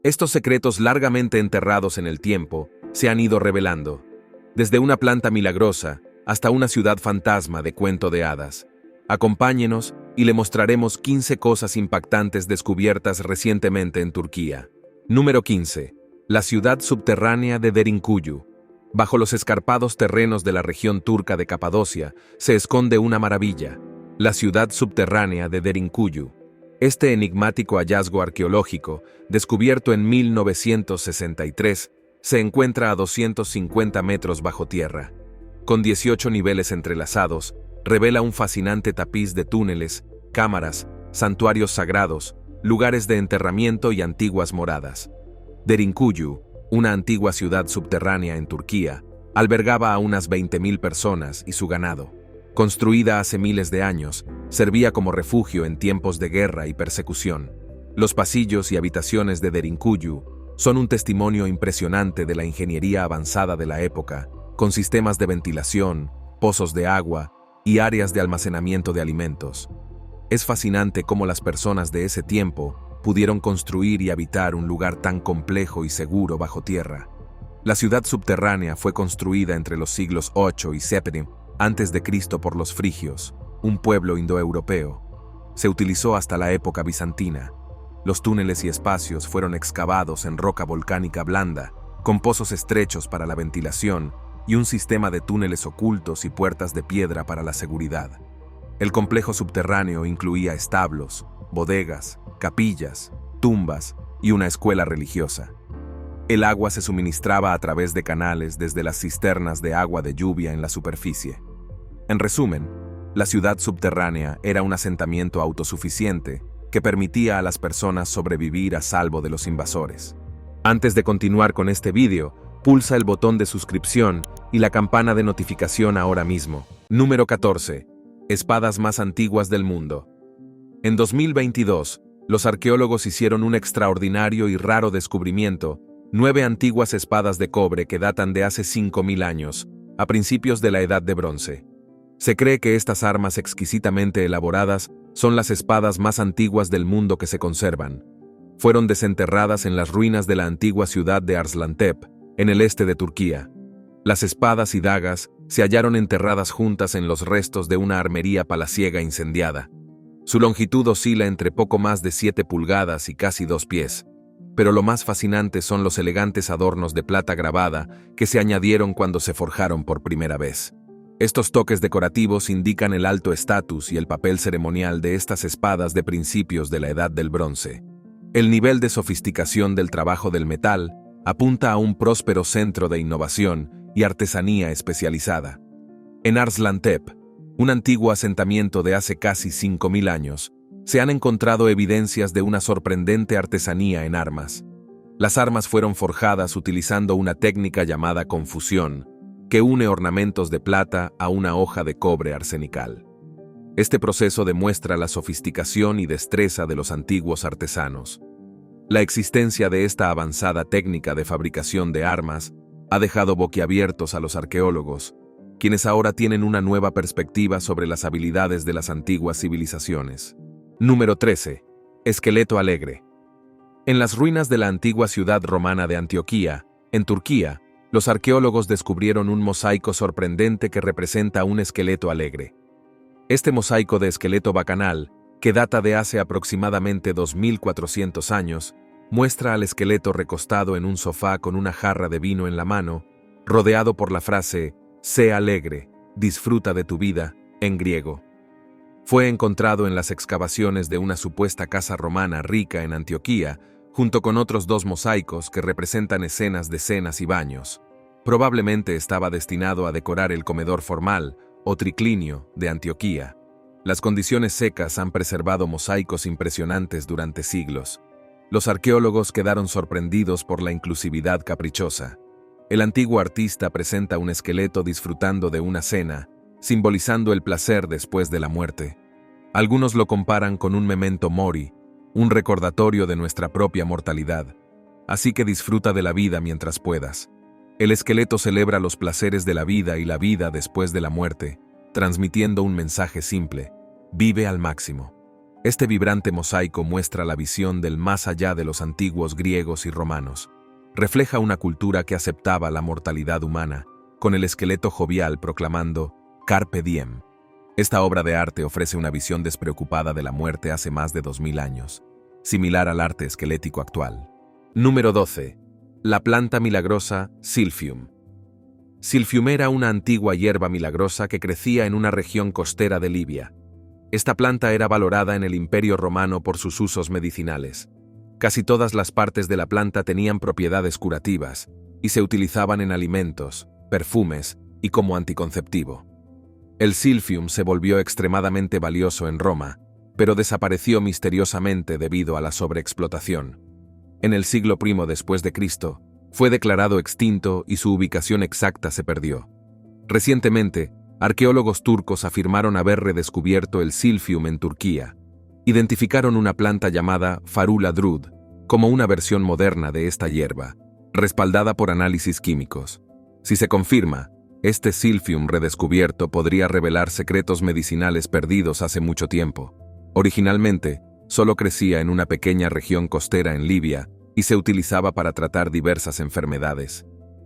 Estos secretos largamente enterrados en el tiempo se han ido revelando, desde una planta milagrosa hasta una ciudad fantasma de cuento de hadas. Acompáñenos y le mostraremos 15 cosas impactantes descubiertas recientemente en Turquía. Número 15. La ciudad subterránea de Derinkuyu. Bajo los escarpados terrenos de la región turca de Capadocia se esconde una maravilla, la ciudad subterránea de Derinkuyu. Este enigmático hallazgo arqueológico, descubierto en 1963, se encuentra a 250 metros bajo tierra. Con 18 niveles entrelazados, revela un fascinante tapiz de túneles, cámaras, santuarios sagrados, lugares de enterramiento y antiguas moradas. Derinkuyu, una antigua ciudad subterránea en Turquía, albergaba a unas 20.000 personas y su ganado. Construida hace miles de años, servía como refugio en tiempos de guerra y persecución. Los pasillos y habitaciones de Derinkuyu son un testimonio impresionante de la ingeniería avanzada de la época, con sistemas de ventilación, pozos de agua y áreas de almacenamiento de alimentos. Es fascinante cómo las personas de ese tiempo pudieron construir y habitar un lugar tan complejo y seguro bajo tierra. La ciudad subterránea fue construida entre los siglos 8 y 7 a.C. por los frigios, un pueblo indoeuropeo. Se utilizó hasta la época bizantina. Los túneles y espacios fueron excavados en roca volcánica blanda, con pozos estrechos para la ventilación y un sistema de túneles ocultos y puertas de piedra para la seguridad. El complejo subterráneo incluía establos, bodegas, capillas, tumbas y una escuela religiosa. El agua se suministraba a través de canales desde las cisternas de agua de lluvia en la superficie. En resumen, la ciudad subterránea era un asentamiento autosuficiente que permitía a las personas sobrevivir a salvo de los invasores. Antes de continuar con este vídeo, pulsa el botón de suscripción y la campana de notificación ahora mismo. Número 14. Espadas más antiguas del mundo. En 2022, los arqueólogos hicieron un extraordinario y raro descubrimiento: 9 antiguas espadas de cobre que datan de hace 5.000 años, a principios de la Edad de Bronce. Se cree que estas armas exquisitamente elaboradas son las espadas más antiguas del mundo que se conservan. Fueron desenterradas en las ruinas de la antigua ciudad de Arslantepe, en el este de Turquía. Las espadas y dagas se hallaron enterradas juntas en los restos de una armería palaciega incendiada. Su longitud oscila entre poco más de 7 pulgadas y casi 2 pies. Pero lo más fascinante son los elegantes adornos de plata grabada que se añadieron cuando se forjaron por primera vez. Estos toques decorativos indican el alto estatus y el papel ceremonial de estas espadas de principios de la Edad del Bronce. El nivel de sofisticación del trabajo del metal apunta a un próspero centro de innovación y artesanía especializada. En Arslantepe, un antiguo asentamiento de hace casi 5.000 años, se han encontrado evidencias de una sorprendente artesanía en armas. Las armas fueron forjadas utilizando una técnica llamada confusión, que une ornamentos de plata a una hoja de cobre arsenical. Este proceso demuestra la sofisticación y destreza de los antiguos artesanos. La existencia de esta avanzada técnica de fabricación de armas ha dejado boquiabiertos a los arqueólogos, quienes ahora tienen una nueva perspectiva sobre las habilidades de las antiguas civilizaciones. Número 13. Esqueleto alegre. En las ruinas de la antigua ciudad romana de Antioquía, en Turquía, los arqueólogos descubrieron un mosaico sorprendente que representa un esqueleto alegre. Este mosaico de esqueleto bacanal, que data de hace aproximadamente 2.400 años, muestra al esqueleto recostado en un sofá con una jarra de vino en la mano, rodeado por la frase «Sé alegre, disfruta de tu vida», en griego. Fue encontrado en las excavaciones de una supuesta casa romana rica en Antioquía, junto con otros 2 mosaicos que representan escenas de cenas y baños. Probablemente estaba destinado a decorar el comedor formal, o triclinio, de Antioquía. Las condiciones secas han preservado mosaicos impresionantes durante siglos. Los arqueólogos quedaron sorprendidos por la inclusividad caprichosa. El antiguo artista presenta un esqueleto disfrutando de una cena, simbolizando el placer después de la muerte. Algunos lo comparan con un memento mori, un recordatorio de nuestra propia mortalidad. Así que disfruta de la vida mientras puedas. El esqueleto celebra los placeres de la vida y la vida después de la muerte, transmitiendo un mensaje simple: vive al máximo. Este vibrante mosaico muestra la visión del más allá de los antiguos griegos y romanos. Refleja una cultura que aceptaba la mortalidad humana, con el esqueleto jovial proclamando Carpe diem. Esta obra de arte ofrece una visión despreocupada de la muerte hace más de 2000 años, similar al arte esquelético actual. Número 12. La planta milagrosa Silphium. Silphium era una antigua hierba milagrosa que crecía en una región costera de Libia. Esta planta era valorada en el Imperio Romano por sus usos medicinales. Casi todas las partes de la planta tenían propiedades curativas y se utilizaban en alimentos, perfumes y como anticonceptivo. El silphium se volvió extremadamente valioso en Roma, pero desapareció misteriosamente debido a la sobreexplotación. En el siglo I después de Cristo, fue declarado extinto y su ubicación exacta se perdió. Recientemente, arqueólogos turcos afirmaron haber redescubierto el silphium en Turquía. Identificaron una planta llamada Farula drud como una versión moderna de esta hierba, respaldada por análisis químicos. Si se confirma, este silphium redescubierto podría revelar secretos medicinales perdidos hace mucho tiempo. Originalmente, solo crecía en una pequeña región costera en Libia y se utilizaba para tratar diversas enfermedades.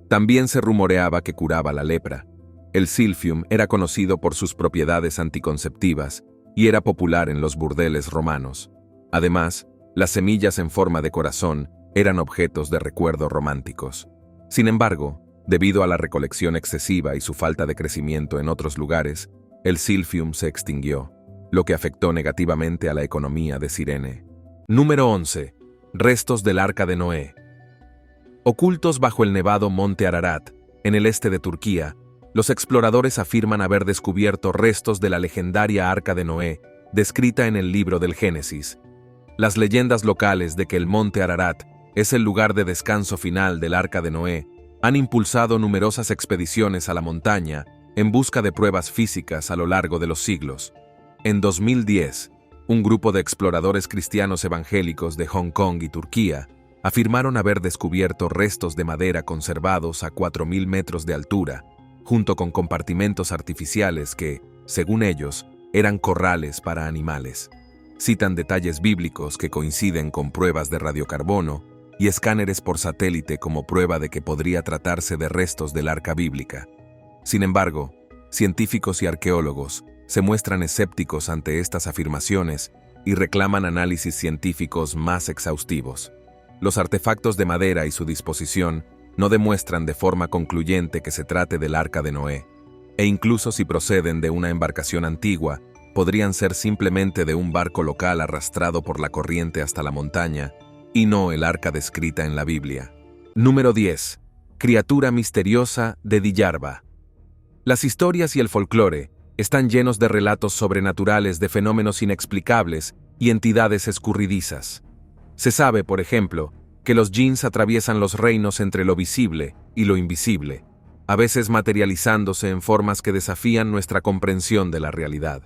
También se rumoreaba que curaba la lepra. El silphium era conocido por sus propiedades anticonceptivas y era popular en los burdeles romanos. Además, las semillas en forma de corazón eran objetos de recuerdo románticos. Sin embargo, debido a la recolección excesiva y su falta de crecimiento en otros lugares, el silphium se extinguió, lo que afectó negativamente a la economía de Cirene. Número 11. Restos del Arca de Noé. Ocultos bajo el nevado Monte Ararat, en el este de Turquía, los exploradores afirman haber descubierto restos de la legendaria Arca de Noé, descrita en el libro del Génesis. Las leyendas locales de que el Monte Ararat es el lugar de descanso final del Arca de Noé han impulsado numerosas expediciones a la montaña en busca de pruebas físicas a lo largo de los siglos. En 2010, un grupo de exploradores cristianos evangélicos de Hong Kong y Turquía afirmaron haber descubierto restos de madera conservados a 4000 metros de altura, junto con compartimentos artificiales que, según ellos, eran corrales para animales. Citan detalles bíblicos que coinciden con pruebas de radiocarbono y escáneres por satélite como prueba de que podría tratarse de restos del arca bíblica. Sin embargo, científicos y arqueólogos se muestran escépticos ante estas afirmaciones y reclaman análisis científicos más exhaustivos. Los artefactos de madera y su disposición no demuestran de forma concluyente que se trate del Arca de Noé, e incluso si proceden de una embarcación antigua, podrían ser simplemente de un barco local arrastrado por la corriente hasta la montaña, y no el arca descrita en la Biblia. Número 10. Criatura misteriosa de Diyarbakır. Las historias y el folclore están llenos de relatos sobrenaturales de fenómenos inexplicables y entidades escurridizas. Se sabe, por ejemplo, que los jinns atraviesan los reinos entre lo visible y lo invisible, a veces materializándose en formas que desafían nuestra comprensión de la realidad.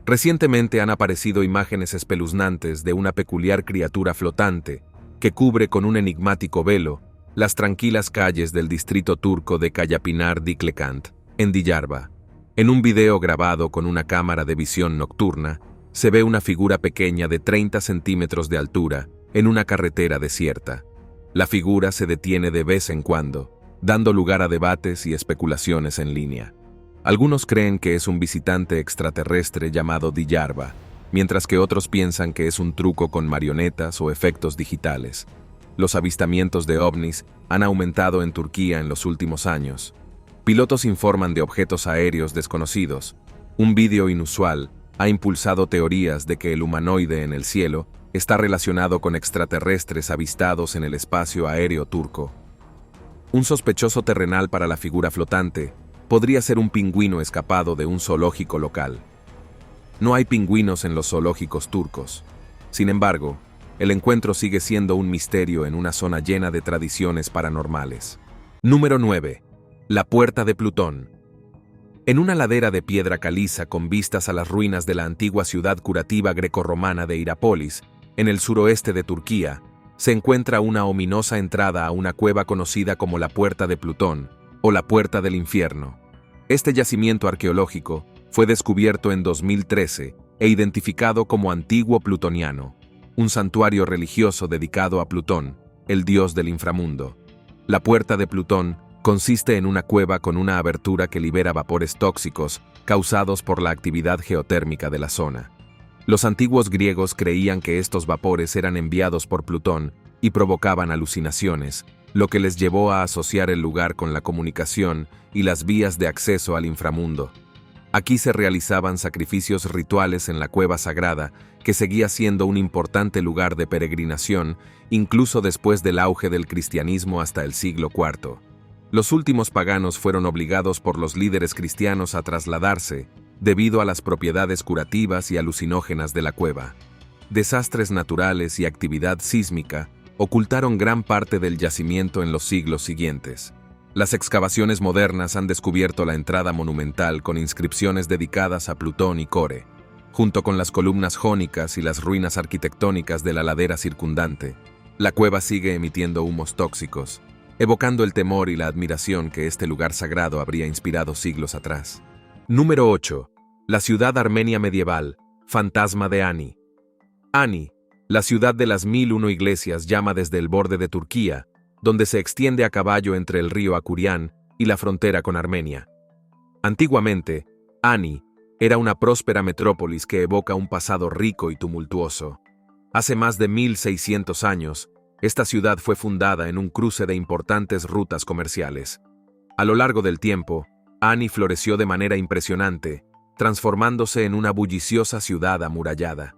Recientemente han aparecido imágenes espeluznantes de una peculiar criatura flotante que cubre con un enigmático velo las tranquilas calles del distrito turco de Kayapinar Diklekant, en Diyarbakır. En un video grabado con una cámara de visión nocturna, se ve una figura pequeña de 30 centímetros de altura en una carretera desierta. La figura se detiene de vez en cuando, dando lugar a debates y especulaciones en línea. Algunos creen que es un visitante extraterrestre llamado Diyarbakır, mientras que otros piensan que es un truco con marionetas o efectos digitales. Los avistamientos de ovnis han aumentado en Turquía en los últimos años. Pilotos informan de objetos aéreos desconocidos. Un vídeo inusual ha impulsado teorías de que el humanoide en el cielo está relacionado con extraterrestres avistados en el espacio aéreo turco. Un sospechoso terrenal para la figura flotante podría ser un pingüino escapado de un zoológico local. No hay pingüinos en los zoológicos turcos. Sin embargo, el encuentro sigue siendo un misterio en una zona llena de tradiciones paranormales. Número 9. La Puerta de Plutón. En una ladera de piedra caliza con vistas a las ruinas de la antigua ciudad curativa grecorromana de Hierápolis, en el suroeste de Turquía, se encuentra una ominosa entrada a una cueva conocida como la Puerta de Plutón, o la Puerta del Infierno. Este yacimiento arqueológico fue descubierto en 2013 e identificado como Antiguo Plutoniano, un santuario religioso dedicado a Plutón, el dios del inframundo. La puerta de Plutón consiste en una cueva con una abertura que libera vapores tóxicos causados por la actividad geotérmica de la zona. Los antiguos griegos creían que estos vapores eran enviados por Plutón y provocaban alucinaciones, lo que les llevó a asociar el lugar con la comunicación y las vías de acceso al inframundo. Aquí se realizaban sacrificios rituales en la cueva sagrada, que seguía siendo un importante lugar de peregrinación, incluso después del auge del cristianismo hasta el siglo IV. Los últimos paganos fueron obligados por los líderes cristianos a trasladarse, debido a las propiedades curativas y alucinógenas de la cueva. Desastres naturales y actividad sísmica ocultaron gran parte del yacimiento en los siglos siguientes. Las excavaciones modernas han descubierto la entrada monumental con inscripciones dedicadas a Plutón y Core, junto con las columnas jónicas y las ruinas arquitectónicas de la ladera circundante. La cueva sigue emitiendo humos tóxicos, evocando el temor y la admiración que este lugar sagrado habría inspirado siglos atrás. Número 8. La ciudad armenia medieval, fantasma de Ani. Ani, la ciudad de las 1001 iglesias, llama desde el borde de Turquía, donde se extiende a caballo entre el río Akurian y la frontera con Armenia. Antiguamente, Ani era una próspera metrópolis que evoca un pasado rico y tumultuoso. Hace más de 1600 años, esta ciudad fue fundada en un cruce de importantes rutas comerciales. A lo largo del tiempo, Ani floreció de manera impresionante, transformándose en una bulliciosa ciudad amurallada.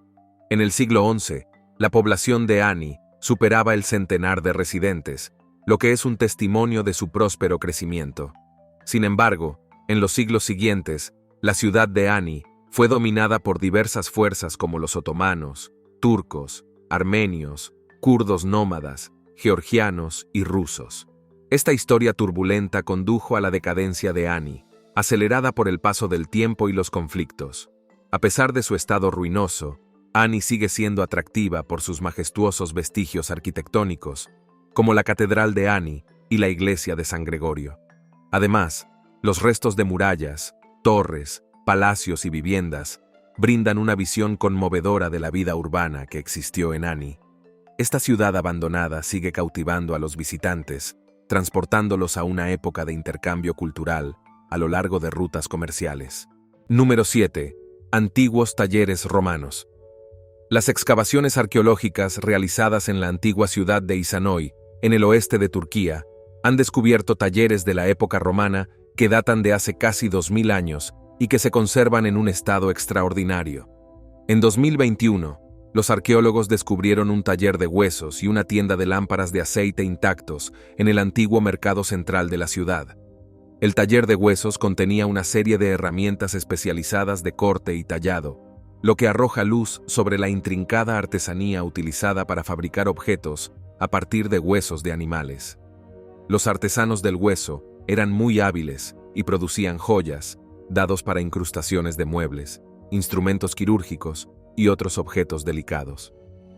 En el siglo XI, la población de Ani superaba el centenar de residentes, lo que es un testimonio de su próspero crecimiento. Sin embargo, en los siglos siguientes, la ciudad de Ani fue dominada por diversas fuerzas como los otomanos, turcos, armenios, kurdos nómadas, georgianos y rusos. Esta historia turbulenta condujo a la decadencia de Ani, acelerada por el paso del tiempo y los conflictos. A pesar de su estado ruinoso, Ani sigue siendo atractiva por sus majestuosos vestigios arquitectónicos, como la Catedral de Ani y la Iglesia de San Gregorio. Además, los restos de murallas, torres, palacios y viviendas brindan una visión conmovedora de la vida urbana que existió en Ani. Esta ciudad abandonada sigue cautivando a los visitantes, transportándolos a una época de intercambio cultural a lo largo de rutas comerciales. Número 7. Antiguos talleres romanos. Las excavaciones arqueológicas realizadas en la antigua ciudad de Izanoi, en el oeste de Turquía, han descubierto talleres de la época romana que datan de hace casi 2000 años y que se conservan en un estado extraordinario. En 2021, los arqueólogos descubrieron un taller de huesos y una tienda de lámparas de aceite intactos en el antiguo mercado central de la ciudad. El taller de huesos contenía una serie de herramientas especializadas de corte y tallado, lo que arroja luz sobre la intrincada artesanía utilizada para fabricar objetos a partir de huesos de animales. Los artesanos del hueso eran muy hábiles y producían joyas, dados para incrustaciones de muebles, instrumentos quirúrgicos y otros objetos delicados.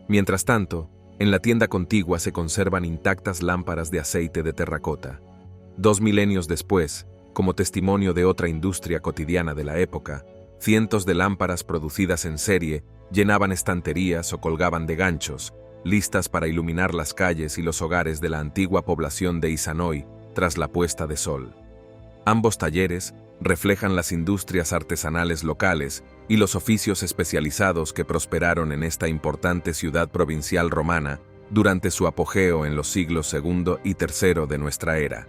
Mientras tanto, en la tienda contigua se conservan intactas lámparas de aceite de terracota. 2 milenios después, como testimonio de otra industria cotidiana de la época, cientos de lámparas producidas en serie llenaban estanterías o colgaban de ganchos, listas para iluminar las calles y los hogares de la antigua población de Izanoi tras la puesta de sol. Ambos talleres reflejan las industrias artesanales locales y los oficios especializados que prosperaron en esta importante ciudad provincial romana durante su apogeo en los siglos II y III de nuestra era.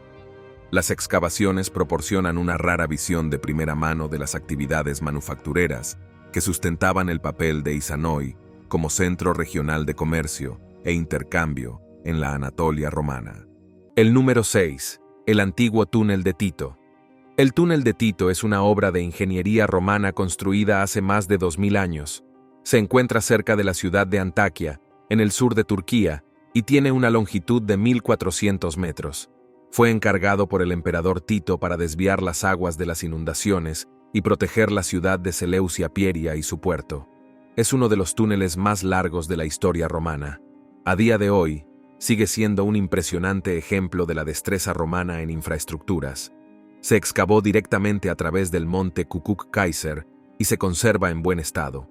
Las excavaciones proporcionan una rara visión de primera mano de las actividades manufactureras que sustentaban el papel de Izanoi como centro regional de comercio e intercambio en la Anatolia romana. El número 6. El antiguo túnel de Tito. El túnel de Tito es una obra de ingeniería romana construida hace más de 2000 años. Se encuentra cerca de la ciudad de Antaquia, en el sur de Turquía, y tiene una longitud de 1400 metros. Fue encargado por el emperador Tito para desviar las aguas de las inundaciones y proteger la ciudad de Seleucia Pieria y su puerto. Es uno de los túneles más largos de la historia romana. A día de hoy, sigue siendo un impresionante ejemplo de la destreza romana en infraestructuras. Se excavó directamente a través del monte Kukuk Kaiser y se conserva en buen estado.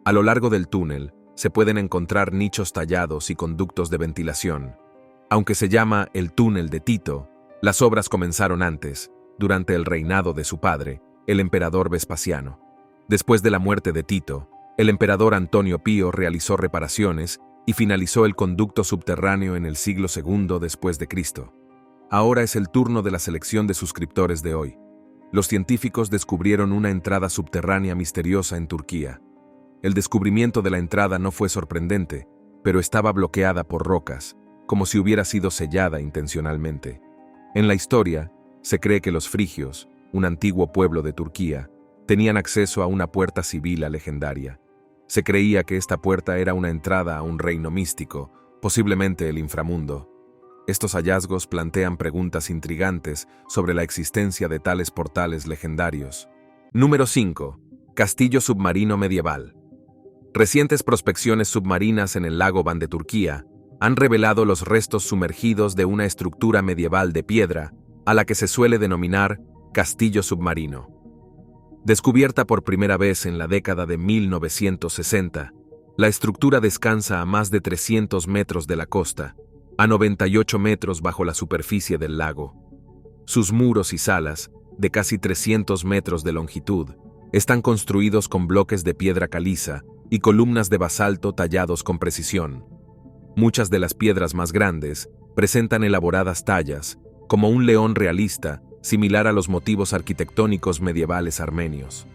A lo largo del túnel se pueden encontrar nichos tallados y conductos de ventilación. Aunque se llama el túnel de Tito, las obras comenzaron antes, durante el reinado de su padre, el emperador Vespasiano. Después de la muerte de Tito, el emperador Antonio Pío realizó reparaciones y finalizó el conducto subterráneo en el siglo II después de Cristo. Ahora es el turno de la selección de suscriptores de hoy. Los científicos descubrieron una entrada subterránea misteriosa en Turquía. El descubrimiento de la entrada no fue sorprendente, pero estaba bloqueada por rocas, como si hubiera sido sellada intencionalmente. En la historia, se cree que los frigios, un antiguo pueblo de Turquía, tenían acceso a una puerta sibila legendaria. Se creía que esta puerta era una entrada a un reino místico, posiblemente el inframundo. Estos hallazgos plantean preguntas intrigantes sobre la existencia de tales portales legendarios. Número 5. Castillo submarino medieval. Recientes prospecciones submarinas en el lago Van de Turquía han revelado los restos sumergidos de una estructura medieval de piedra, a la que se suele denominar castillo submarino. Descubierta por primera vez en la década de 1960, la estructura descansa a más de 300 metros de la costa, a 98 metros bajo la superficie del lago. Sus muros y salas, de casi 300 metros de longitud, están construidos con bloques de piedra caliza y columnas de basalto tallados con precisión. Muchas de las piedras más grandes presentan elaboradas tallas, como un león realista, similar a los motivos arquitectónicos medievales armenios.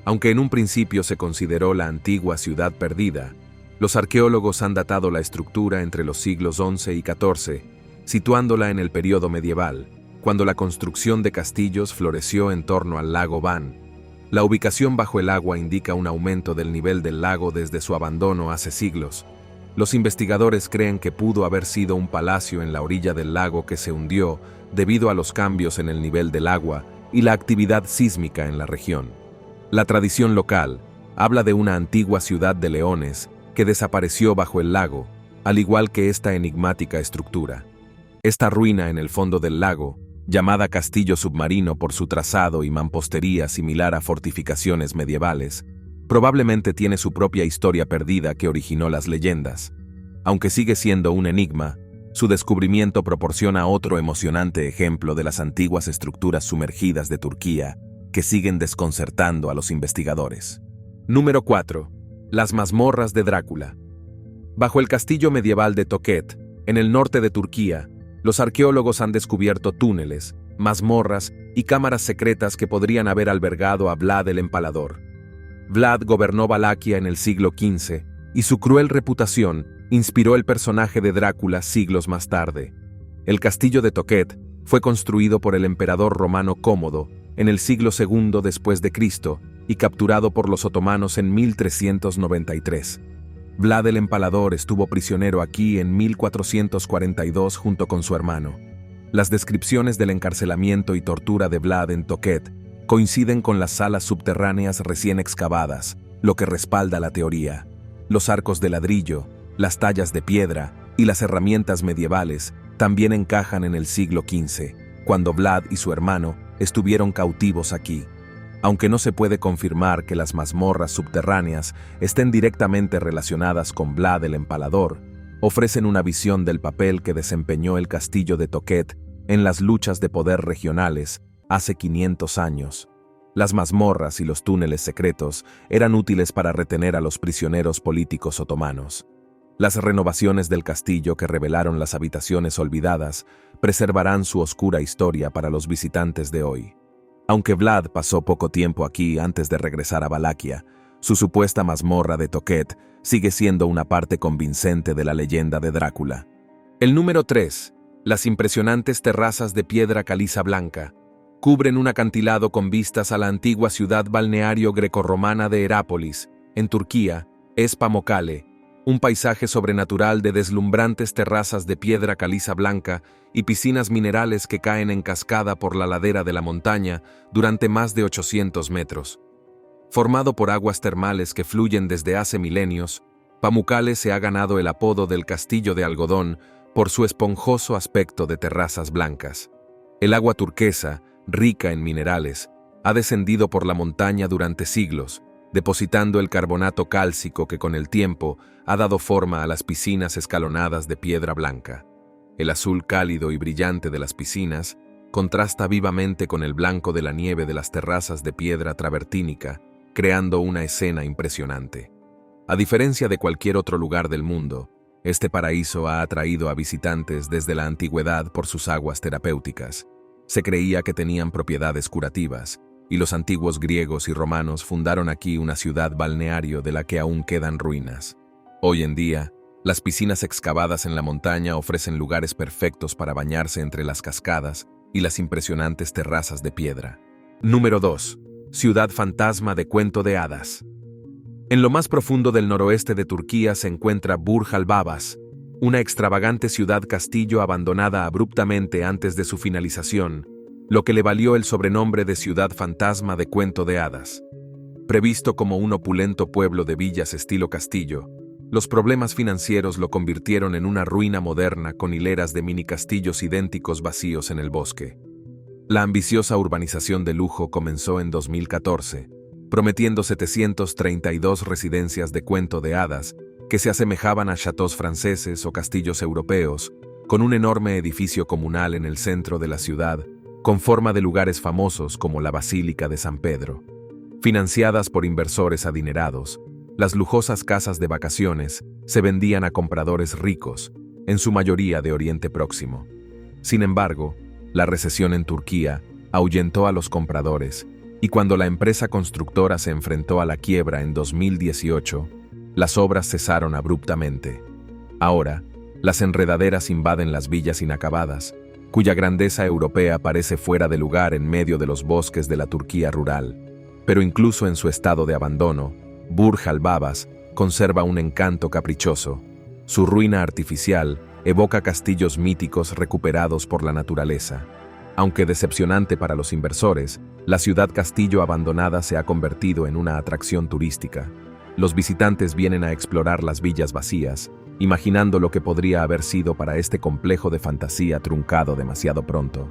Aunque en un principio se consideró la antigua ciudad perdida, los arqueólogos han datado la estructura entre los siglos XI y XIV, situándola en el período medieval, cuando la construcción de castillos floreció en torno al lago Van. La ubicación bajo el agua indica un aumento del nivel del lago desde su abandono hace siglos. Los investigadores creen que pudo haber sido un palacio en la orilla del lago que se hundió debido a los cambios en el nivel del agua y la actividad sísmica en la región. La tradición local habla de una antigua ciudad de leones que desapareció bajo el lago, al igual que esta enigmática estructura. Esta ruina en el fondo del lago, llamada castillo submarino por su trazado y mampostería similar a fortificaciones medievales, probablemente tiene su propia historia perdida que originó las leyendas. Aunque sigue siendo un enigma, su descubrimiento proporciona otro emocionante ejemplo de las antiguas estructuras sumergidas de Turquía que siguen desconcertando a los investigadores. Número 4. Las mazmorras de Drácula. Bajo el castillo medieval de Toket, en el norte de Turquía, los arqueólogos han descubierto túneles, mazmorras y cámaras secretas que podrían haber albergado a Vlad el Empalador. Vlad gobernó Valaquia en el siglo XV, y su cruel reputación inspiró el personaje de Drácula siglos más tarde. El castillo de Toket fue construido por el emperador romano Cómodo en el siglo II después de Cristo y capturado por los otomanos en 1393. Vlad el Empalador estuvo prisionero aquí en 1442 junto con su hermano. Las descripciones del encarcelamiento y tortura de Vlad en Toket coinciden con las salas subterráneas recién excavadas, lo que respalda la teoría. Los arcos de ladrillo, las tallas de piedra y las herramientas medievales también encajan en el siglo XV, cuando Vlad y su hermano estuvieron cautivos aquí. Aunque no se puede confirmar que las mazmorras subterráneas estén directamente relacionadas con Vlad el Empalador, ofrecen una visión del papel que desempeñó el castillo de Toket en las luchas de poder regionales hace 500 años. Las mazmorras y los túneles secretos eran útiles para retener a los prisioneros políticos otomanos. Las renovaciones del castillo que revelaron las habitaciones olvidadas preservarán su oscura historia para los visitantes de hoy. Aunque Vlad pasó poco tiempo aquí antes de regresar a Valaquia, su supuesta mazmorra de Toket sigue siendo una parte convincente de la leyenda de Drácula. El número 3. Las impresionantes terrazas de piedra caliza blanca cubren un acantilado con vistas a la antigua ciudad balneario grecorromana de Herápolis, en Turquía, es Pamukkale, un paisaje sobrenatural de deslumbrantes terrazas de piedra caliza blanca y piscinas minerales que caen en cascada por la ladera de la montaña durante más de 800 metros. Formado por aguas termales que fluyen desde hace milenios, Pamukkale se ha ganado el apodo del castillo de algodón por su esponjoso aspecto de terrazas blancas. El agua turquesa, rica en minerales, ha descendido por la montaña durante siglos, depositando el carbonato cálcico que con el tiempo ha dado forma a las piscinas escalonadas de piedra blanca. El azul cálido y brillante de las piscinas contrasta vivamente con el blanco de la nieve de las terrazas de piedra travertínica, creando una escena impresionante. A diferencia de cualquier otro lugar del mundo, este paraíso ha atraído a visitantes desde la antigüedad por sus aguas terapéuticas. Se creía que tenían propiedades curativas, y los antiguos griegos y romanos fundaron aquí una ciudad balneario de la que aún quedan ruinas. Hoy en día, las piscinas excavadas en la montaña ofrecen lugares perfectos para bañarse entre las cascadas y las impresionantes terrazas de piedra. Número 2. Ciudad fantasma de cuento de hadas. En lo más profundo del noroeste de Turquía se encuentra Burj al-Babas, una extravagante ciudad-castillo abandonada abruptamente antes de su finalización, lo que le valió el sobrenombre de Ciudad Fantasma de Cuento de Hadas. Previsto como un opulento pueblo de villas estilo castillo, los problemas financieros lo convirtieron en una ruina moderna con hileras de mini castillos idénticos vacíos en el bosque. La ambiciosa urbanización de lujo comenzó en 2014, prometiendo 732 residencias de cuento de hadas que se asemejaban a châteaux franceses o castillos europeos, con un enorme edificio comunal en el centro de la ciudad, con forma de lugares famosos como la Basílica de San Pedro. Financiadas por inversores adinerados, las lujosas casas de vacaciones se vendían a compradores ricos, en su mayoría de Oriente Próximo. Sin embargo, la recesión en Turquía ahuyentó a los compradores, y cuando la empresa constructora se enfrentó a la quiebra en 2018, las obras cesaron abruptamente. Ahora, las enredaderas invaden las villas inacabadas, cuya grandeza europea parece fuera de lugar en medio de los bosques de la Turquía rural. Pero incluso en su estado de abandono, Burj al-Babas conserva un encanto caprichoso. Su ruina artificial evoca castillos míticos recuperados por la naturaleza. Aunque decepcionante para los inversores, la ciudad castillo abandonada se ha convertido en una atracción turística. Los visitantes vienen a explorar las villas vacías, imaginando lo que podría haber sido para este complejo de fantasía truncado demasiado pronto.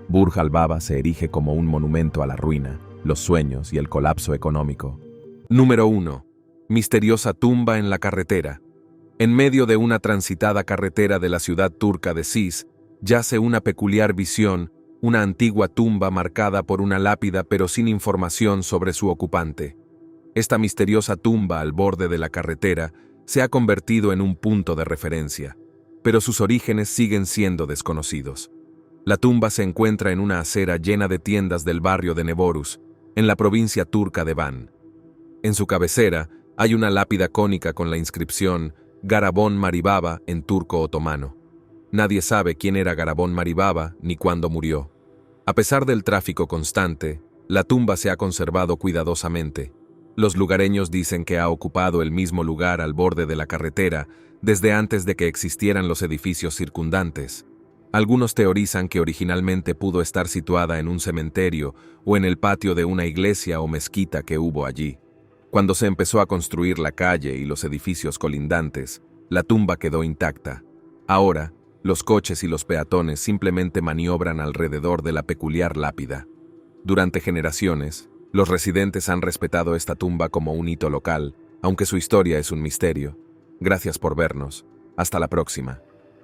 Burj al-Babas se erige como un monumento a la ruina, los sueños y el colapso económico. Número 1. Misteriosa tumba en la carretera. En medio de una transitada carretera de la ciudad turca de Sis, yace una peculiar visión, una antigua tumba marcada por una lápida pero sin información sobre su ocupante. Esta misteriosa tumba al borde de la carretera se ha convertido en un punto de referencia, pero sus orígenes siguen siendo desconocidos. La tumba se encuentra en una acera llena de tiendas del barrio de Neborus, en la provincia turca de Van. En su cabecera hay una lápida cónica con la inscripción Garabón Maribaba en turco otomano. Nadie sabe quién era Garabón Maribaba ni cuándo murió. A pesar del tráfico constante, la tumba se ha conservado cuidadosamente. Los lugareños dicen que ha ocupado el mismo lugar al borde de la carretera desde antes de que existieran los edificios circundantes. Algunos teorizan que originalmente pudo estar situada en un cementerio o en el patio de una iglesia o mezquita que hubo allí. Cuando se empezó a construir la calle y los edificios colindantes, la tumba quedó intacta. Ahora, los coches y los peatones simplemente maniobran alrededor de la peculiar lápida. Durante generaciones, los residentes han respetado esta tumba como un hito local, aunque su historia es un misterio. Gracias por vernos. Hasta la próxima.